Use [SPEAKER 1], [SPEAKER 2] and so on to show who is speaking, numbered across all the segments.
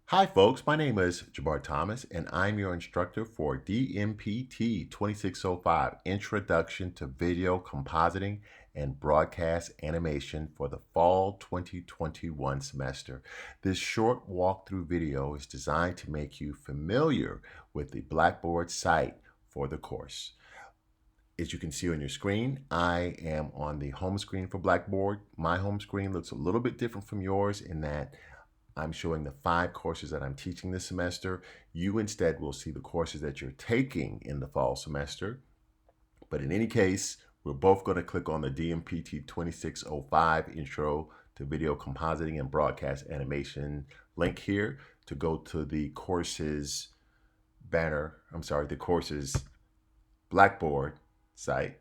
[SPEAKER 1] Hi folks, my name is Jabbar Thomas and I'm your instructor for Dmpt 2605, Introduction to Video Compositing and Broadcast Animation for the Fall 2021 semester. This short walkthrough video is designed to make you familiar with the Blackboard site for the course. As you can see on your screen, I am on the home screen for Blackboard. My home screen looks a little bit different from yours in that I'm showing the 5 courses that I'm teaching this semester. You instead will see the courses that you're taking in the fall semester. But in any case, we're both going to click on the Dmpt 2605 Intro to Video Compositing and Broadcast Animation link here to go to the courses the courses Blackboard site.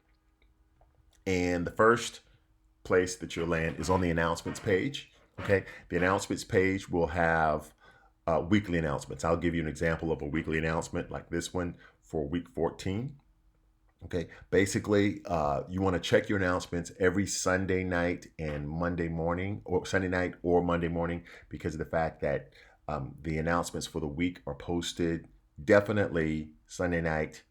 [SPEAKER 1] And the first place that you'll land is on the announcements page. Okay, the announcements page will have weekly announcements. I'll give you an example of a weekly announcement like this one for week 14. Okay, basically, you want to check your announcements every Sunday night and Monday morning, or Sunday night or Monday morning, because of the fact that the announcements for the week are posted definitely Sunday night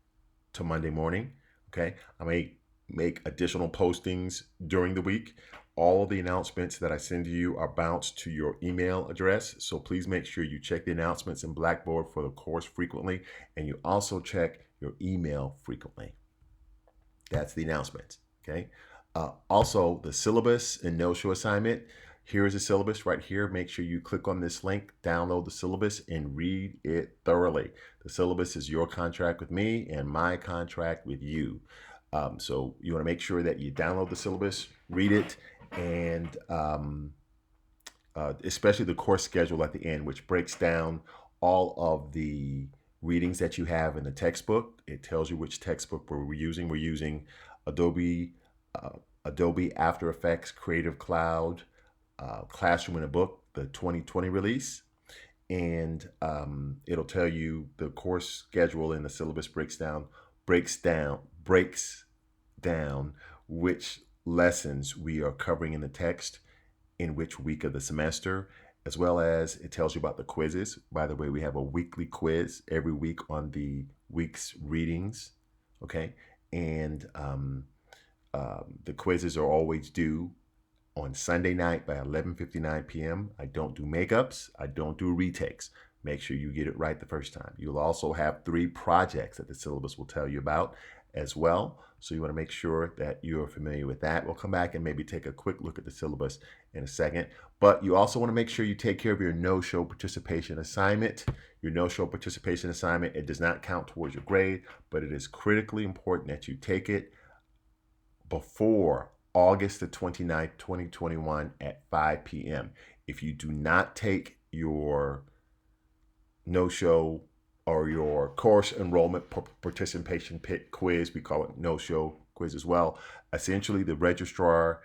[SPEAKER 1] to Monday morning. Okay, I may make additional postings during the week. All of the announcements that I send to you are bounced to your email address. So please make sure you check the announcements in Blackboard for the course frequently, and you also check your email frequently. That's the announcements, okay? Also, the syllabus and no-show assignment. Here is the syllabus right here. Make sure you click on this link, download the syllabus, and read it thoroughly. The syllabus is your contract with me and my contract with you. So you want to make sure that you download the syllabus, read it, and especially the course schedule at the end, which breaks down all of the readings that you have in the textbook. It tells you which textbook we're using. We're using Adobe After Effects Creative Cloud Classroom in a Book, the 2020 release. And it'll tell you the course schedule, and the syllabus breaks down which lessons we are covering in the text in which week of the semester, as well as it tells you about the quizzes. By the way, we have a weekly quiz every week on the week's readings, okay? And the quizzes are always due on Sunday night by 11:59 p.m. I don't do makeups. I don't do retakes. Make sure you get it right the first time. You'll also have 3 projects that the syllabus will tell you about as well. So you want to make sure that you're familiar with that. We'll come back and maybe take a quick look at the syllabus in a second. But you also want to make sure you take care of your no-show participation assignment. Your no-show participation assignment, it does not count towards your grade, but it is critically important that you take it before August the 29th, 2021 at 5 p.m. If you do not take your no-show or your course enrollment participation pit quiz, we call it no-show quiz as well, essentially the registrar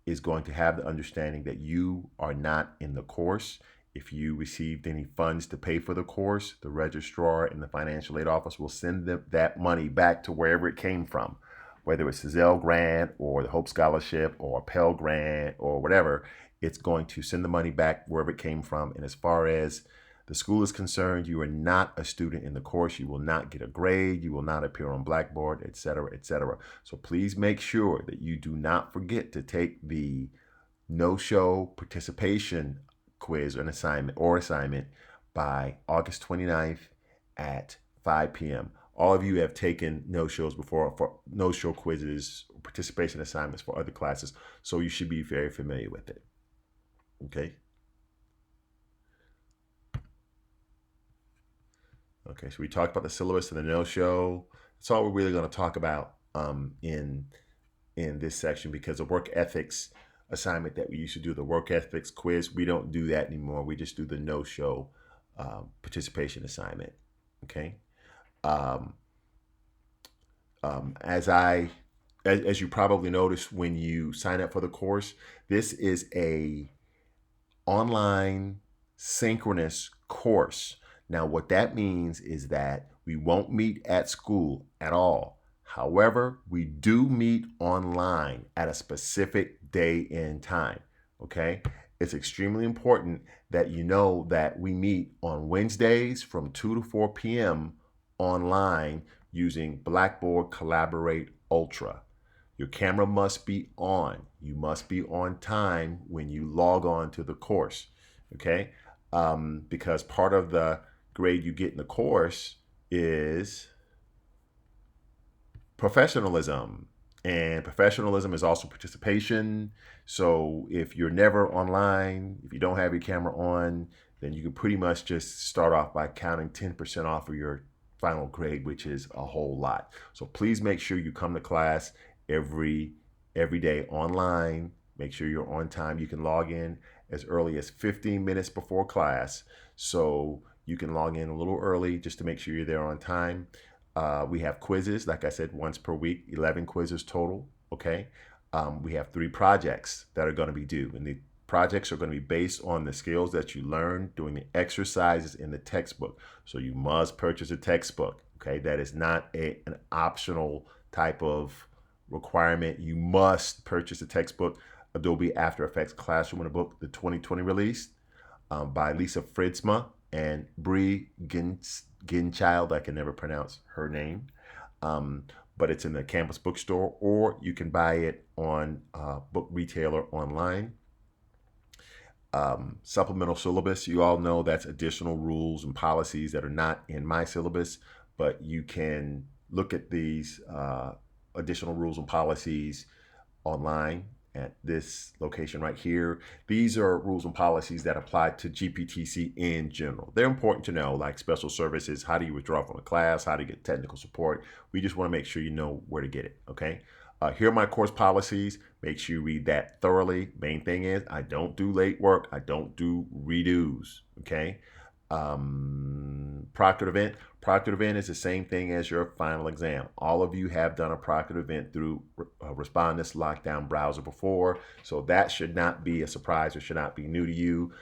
[SPEAKER 1] is going to have the understanding that you are not in the course. If you received any funds to pay for the course, the registrar and the financial aid office will send that money back to wherever it came from, whether it's a Zell grant or the Hope Scholarship or a Pell grant or whatever. It's going to send the money back wherever it came from. And as far as the school is concerned, you are not a student in the course. You will not get a grade. You will not appear on Blackboard, etc., etc. So please make sure that you do not forget to take the no-show participation quiz or assignment by August 29th at 5 p.m. All of you have taken no-shows before, for no-show quizzes, participation assignments for other classes, so you should be very familiar with it. Okay. Okay, so we talked about the syllabus and the no-show. That's all we're really going to talk about in this section, because the work ethics assignment that we used to do, the work ethics quiz, we don't do that anymore. We just do the no-show participation assignment. Okay. As you probably noticed when you sign up for the course, this is a online synchronous course. Now, what that means is that we won't meet at school at all. However, we do meet online at a specific day and time, okay? it's extremely important that you know that we meet on Wednesdays from 2 to 4 p.m. online using Blackboard Collaborate Ultra. Your camera must be on. You must be on time when you log on to the course, okay? Because part of the grade you get in the course is professionalism. And professionalism is also participation. So if you're never online, if you don't have your camera on, then you can pretty much just start off by counting 10% off of your final grade, which is a whole lot. So please make sure you come to class every day online. Make sure you're on time. You can log in as early as 15 minutes before class. So you can log in a little early just to make sure you're there on time. We have quizzes, like I said, once per week, 11 quizzes total, okay? We have 3 projects that are going to be due, and the projects are going to be based on the skills that you learned doing the exercises in the textbook. So you must purchase a textbook, okay? That is not an optional type of requirement. You must purchase a textbook. Adobe After Effects Classroom in a book, the 2020 release by Lisa Fritzma and Bree Ginchild. I can never pronounce her name, but it's in the campus bookstore, or you can buy it on book retailer online. Supplemental syllabus, you all know that's additional rules and policies that are not in my syllabus, but you can look at these additional rules and policies online at this location right here. These are rules and policies that apply to GPTC in general. They're important to know, like special services, how do you withdraw from a class, how to get technical support. We just want to make sure you know where to get it, okay? Here are my course policies. Make sure you read that thoroughly. Main thing is I don't do late work. I don't do redos, okay? Proctored event. Proctored event is the same thing as your final exam. All of you have done a proctored event through Respondus Lockdown Browser before, so that should not be a surprise or should not be new to you.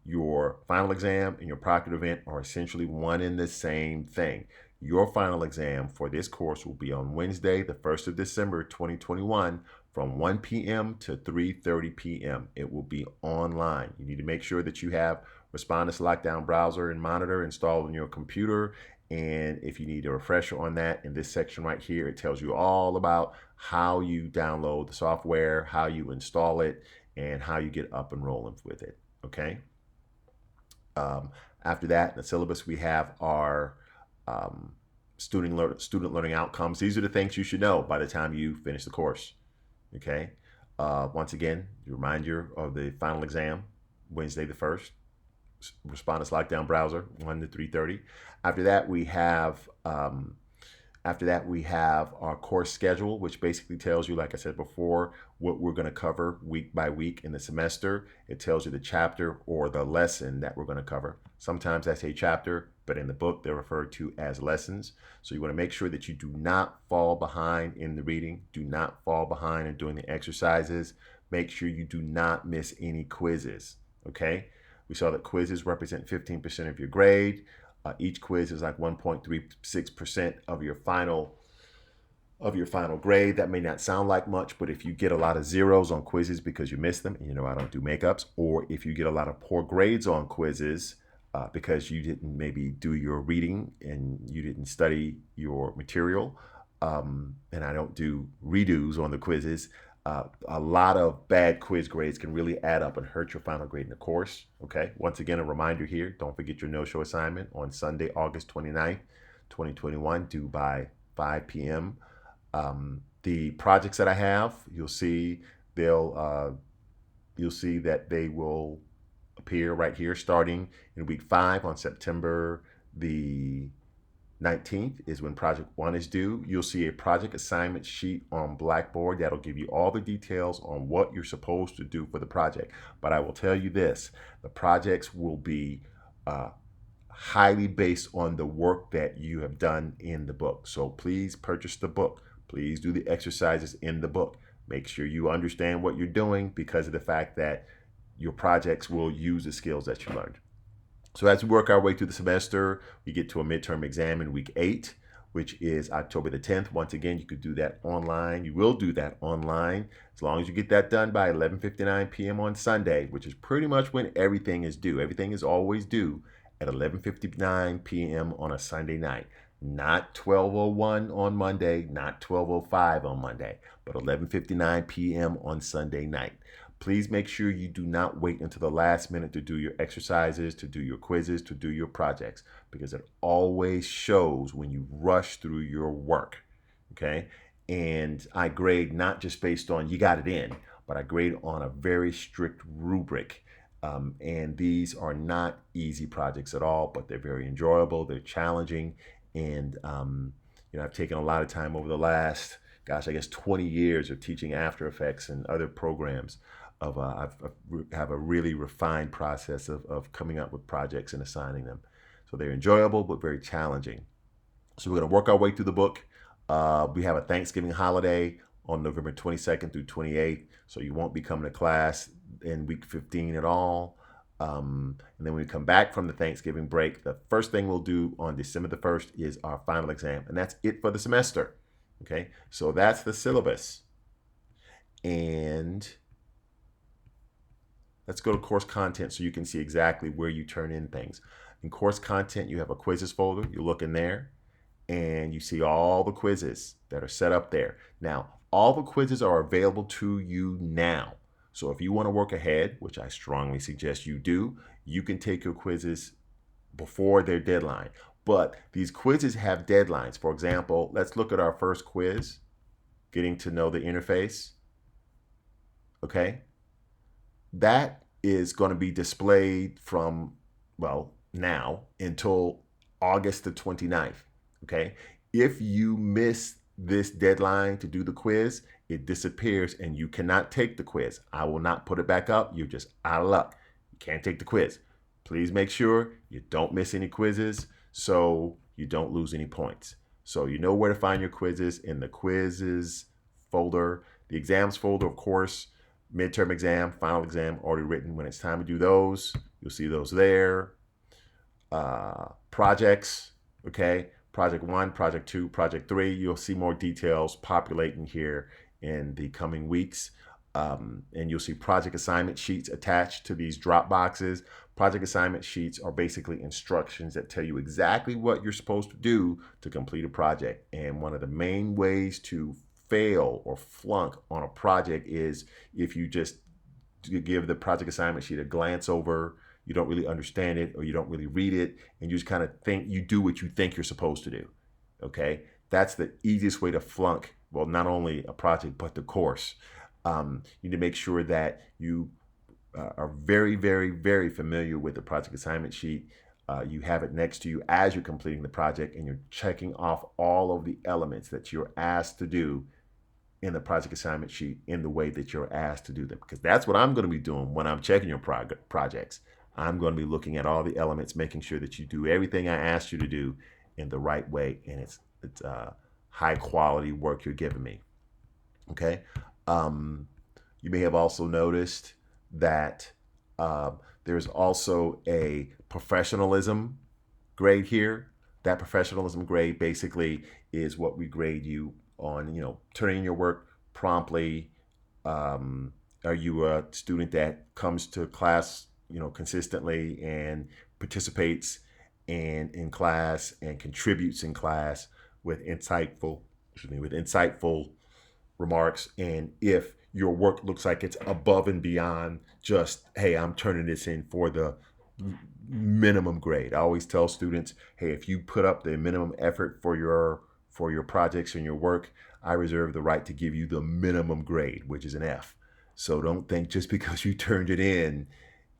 [SPEAKER 1] Your final exam and your proctored event are essentially one and the same thing. Your final exam for this course will be on Wednesday, the 1st of December, 2021, from 1 p.m. to 3:30 p.m. It will be online. You need to make sure that you have Respondus Lockdown Browser and Monitor installed on your computer. And if you need a refresher on that, in this section right here, it tells you all about how you download the software, how you install it, and how you get up and rolling with it, okay? After that, in the syllabus, we have our student learning outcomes. These are the things you should know by the time you finish the course, okay? Once again, remind you of the final exam, Wednesday the 1st. Respondus Lockdown Browser, 1 to 3:30. After that, we have our course schedule, which basically tells you, like I said before, what we're going to cover week by week in the semester. It tells you the chapter or the lesson that we're going to cover. Sometimes I say chapter, but in the book they're referred to as lessons. So you want to make sure that you do not fall behind in the reading. Do not fall behind in doing the exercises. Make sure you do not miss any quizzes, okay? We saw that quizzes represent 15% of your grade. Each quiz is like 1.36% of your final grade. That may not sound like much, but if you get a lot of zeros on quizzes because you missed them, and you know I don't do makeups, or if you get a lot of poor grades on quizzes because you didn't maybe do your reading and you didn't study your material, and I don't do redos on the quizzes, a lot of bad quiz grades can really add up and hurt your final grade in the course, okay? Once again, a reminder here, don't forget your no-show assignment on Sunday, August 29th, 2021, due by 5 p.m. The projects that I have, you'll see that they will appear right here starting in week 5 on September the 19th is when project 1 is due. You'll see a project assignment sheet on Blackboard that'll give you all the details on what you're supposed to do for the project. But I will tell you this, the projects will be highly based on the work that you have done in the book. So please purchase the book. Please do the exercises in the book. Make sure you understand what you're doing because of the fact that your projects will use the skills that you learned. So as we work our way through the semester, we get to a midterm exam in week 8, which is October the 10th. Once again, you could do that online. You will do that online as long as you get that done by 11:59 p.m. on Sunday, which is pretty much when everything is due. Everything is always due at 11:59 p.m. on a Sunday night. Not 12:01 on Monday, not 12:05 on Monday, but 11:59 p.m. on Sunday night. Please make sure you do not wait until the last minute to do your exercises, to do your quizzes, to do your projects, because it always shows when you rush through your work, okay? And I grade not just based on you got it in, but I grade on a very strict rubric. And these are not easy projects at all, but they're very enjoyable, they're challenging, and I've taken a lot of time over the last, I guess 20 years of teaching After Effects and other programs. I have a really refined process of coming up with projects and assigning them. So they're enjoyable, but very challenging. So we're going to work our way through the book. We have a Thanksgiving holiday on November 22nd through 28th. So you won't be coming to class in week 15 at all. And then when we come back from the Thanksgiving break, the first thing we'll do on December the 1st is our final exam. And that's it for the semester. Okay, so that's the syllabus. And let's go to course content so you can see exactly where you turn in things. In course content, you have a quizzes folder. You look in there and you see all the quizzes that are set up there. Now, all the quizzes are available to you now. So if you want to work ahead, which I strongly suggest you do, you can take your quizzes before their deadline. But these quizzes have deadlines. For example, let's look at our first quiz, getting to know the interface. Okay. That is going to be displayed from, now until August the 29th. Okay. If you miss this deadline to do the quiz, it disappears and you cannot take the quiz. I will not put it back up. You're just out of luck. You can't take the quiz. Please make sure you don't miss any quizzes so you don't lose any points. So you know where to find your quizzes in the quizzes folder, the exams folder, of course, midterm exam, final exam already written. When it's time to do those, you'll see those there. Projects, okay? Project 1, Project 2, Project 3, you'll see more details populating here in the coming weeks. And you'll see project assignment sheets attached to these drop boxes. Project assignment sheets are basically instructions that tell you exactly what you're supposed to do to complete a project. And one of the main ways to fail or flunk on a project is if you just give the project assignment sheet a glance over, you don't really understand it or you don't really read it, and you just kind of think you do what you think you're supposed to do. Okay, that's the easiest way to flunk, well, not only a project, but the course. You need to make sure that you are very, very, very familiar with the project assignment sheet. You have it next to you as you're completing the project, and you're checking off all of the elements that you're asked to do in the project assignment sheet in the way that you're asked to do them. Because that's what I'm going to be doing when I'm checking your projects. I'm going to be looking at all the elements, making sure that you do everything I asked you to do in the right way, and it's high quality work you're giving me. Okay. You may have also noticed that there's also a professionalism grade here. That professionalism grade basically is what we grade you on, turning in your work promptly. Are you a student that comes to class, consistently and participates in class and contributes in class with insightful remarks? And if your work looks like it's above and beyond just, hey, I'm turning this in for the minimum grade. I always tell students, hey, if you put up the minimum effort for your projects and your work, I reserve the right to give you the minimum grade, which is an F. So don't think just because you turned it in,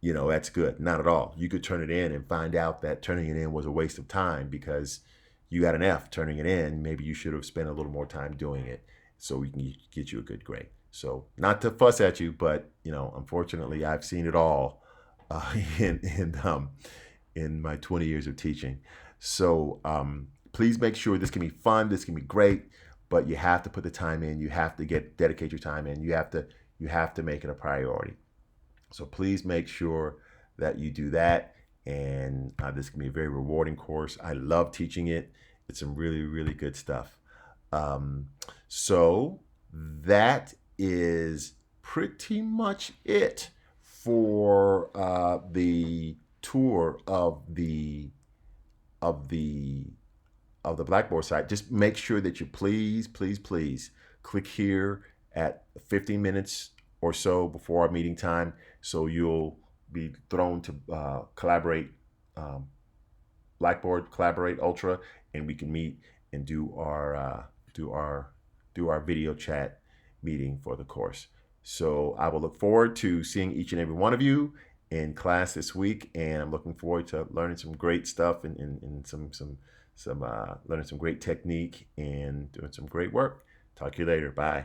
[SPEAKER 1] that's good. Not at all. You could turn it in and find out that turning it in was a waste of time because you got an F turning it in. Maybe you should have spent a little more time doing it so we can get you a good grade. So not to fuss at you, but unfortunately, I've seen it all in my 20 years of teaching. So please make sure this can be fun. This can be great, but you have to put the time in. You have to dedicate your time in. You have to make it a priority. So please make sure that you do that. And this can be a very rewarding course. I love teaching it. It's some really, really good stuff. So that is pretty much it for the tour of the of the Blackboard site. Just make sure that you please, please, please click here at 15 minutes or so before our meeting time, so you'll be thrown to collaborate, Blackboard Collaborate Ultra, and we can meet and do our video chat meeting for the course. So I will look forward to seeing each and every one of you in class this week, and I'm looking forward to learning some great stuff and some learning some great technique and doing some great work. Talk to you later. Bye.